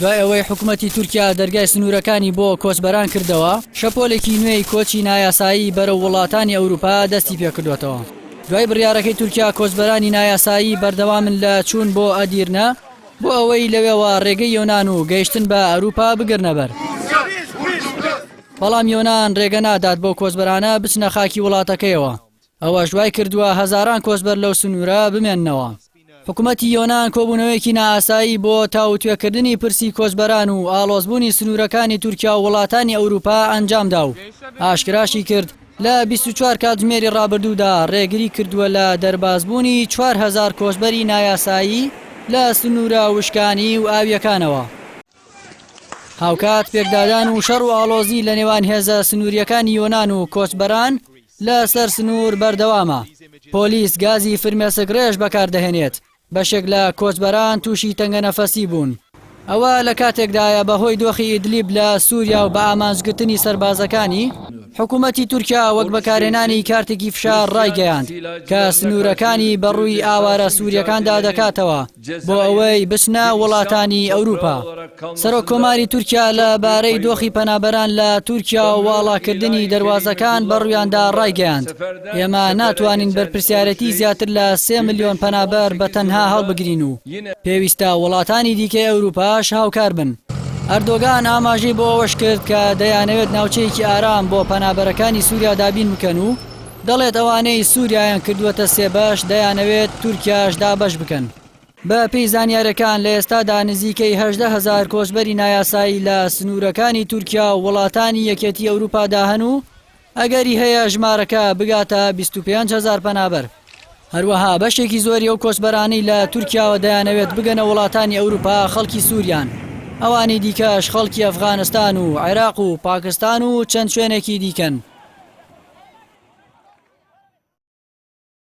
دوای ئەوەی حکوومەتی تورکیا دەرگای سنوورەکانی بۆ کۆچبەران کردەوە، شەپۆلێکی نوێی کۆچی نایاسایی بەرەو وڵاتانی ئەوروپا دەستی پێکردوێتەوە. دوای بڕیارەکەی تورکیا کۆچبەرانی نایاسایی بەردەوامن لە چوون بۆ ئەدیرنە بۆ ئەوەی لەوێەوە ڕێگەی یۆنان و گەیشتن بە ئەوروپا بگرنەبەر. بەڵام یۆنان ڕێگە نادات بۆ کۆچبەرانە بچنە خاکی وڵاتەکەیەوە. ئەوە دوای کردووە هەزاران کۆچبەر لەو سنوورە بمێننەوە. حکوومەتی یۆنان کۆبوونەوەیەکی نائاسایی بۆ تاوتوێکردنی پرسی کۆچبەران و ئاڵۆزبوونی سنوورەکانی تورکیا و وڵاتانی ئەوروپا ئەنجامدا و ئاشکراشی کرد لە 24 کاتژمێری ڕابردوودا ڕێگری کردووە لە دەربازبوونی 4000 کۆچبەری نایاسایی لە سنوورە وشکانی و ئاویەکانەوە. هاوکات پێکدادان و شەڕ و ئاڵۆزی لە نێوان هێزە سنووریەکانی یۆنان و کۆچبەران لە سەر سنوور بەردەوامە. پۆلیس گازی فرمێسک ڕێژ بەکاردەهێنێت. بەشێک لە کۆچبەران تووشی تەنگەنەفەسی بوون. ئەوە لە کاتێکدایە بەهۆی دۆخی ئیدلیب لە سووریا و بە ئامانجگرتنی سەربازەکانی حکوومەتی تورکیا وەک بەکارهێنانی کارتێکی فشار ڕایگەیاند کە سنوورەکانی بەڕووی ئاوارە سووریەکاندا دەکاتەوە بۆ ئەوەی بچنە وڵاتانی ئەوروپا. سەرۆک کۆماری تورکیا لە بارەی دۆخی پەنابەران لە تورکیا و واڵاکردنی دەواازەکان بەڕوویاندا ڕایگەیاند. ئێمە ناتوانین بەرپرسیارەتی زیاتر لە 3 ملیۆن پەنابەر بە تەنها هەڵبگرین و پێویستە وڵاتانی دیکەی ئەوروپاش هاوکار بن. ئەردۆگان ئاماژەی بۆ ئەوەش کرد کە دەیانەوێت ناوچەیەکی ئارام بۆ پەنابەرەکانی سووریا دابین بکەن و دەڵێت ئەوانەی سووریایان کردووەتە سێبەش دەیانەوێت تورکیاش دابەش بکەن. بە پێی زانیاریەکان لە ئێستادا نزیکەی 18,000 کۆچبەری نایاسایی لە سنوورەکانی تورکیا و وڵاتانی یەکێتی ئەوروپادا هەن و ئەگەری هەیە ژمارەکە بگاتە 25,000 پەنابەر. هەروەها بەشێکی زۆری ئەو کۆچبەرانەی لە تورکیاوە دەیانەوێت بگەنە وڵاتانی ئەوروپا خەڵکی سووریان. ئەوانی دیکەش خەڵکی ئەفغانستان و عێراق و پاکستان و چەند شوێنێکی دیکەن.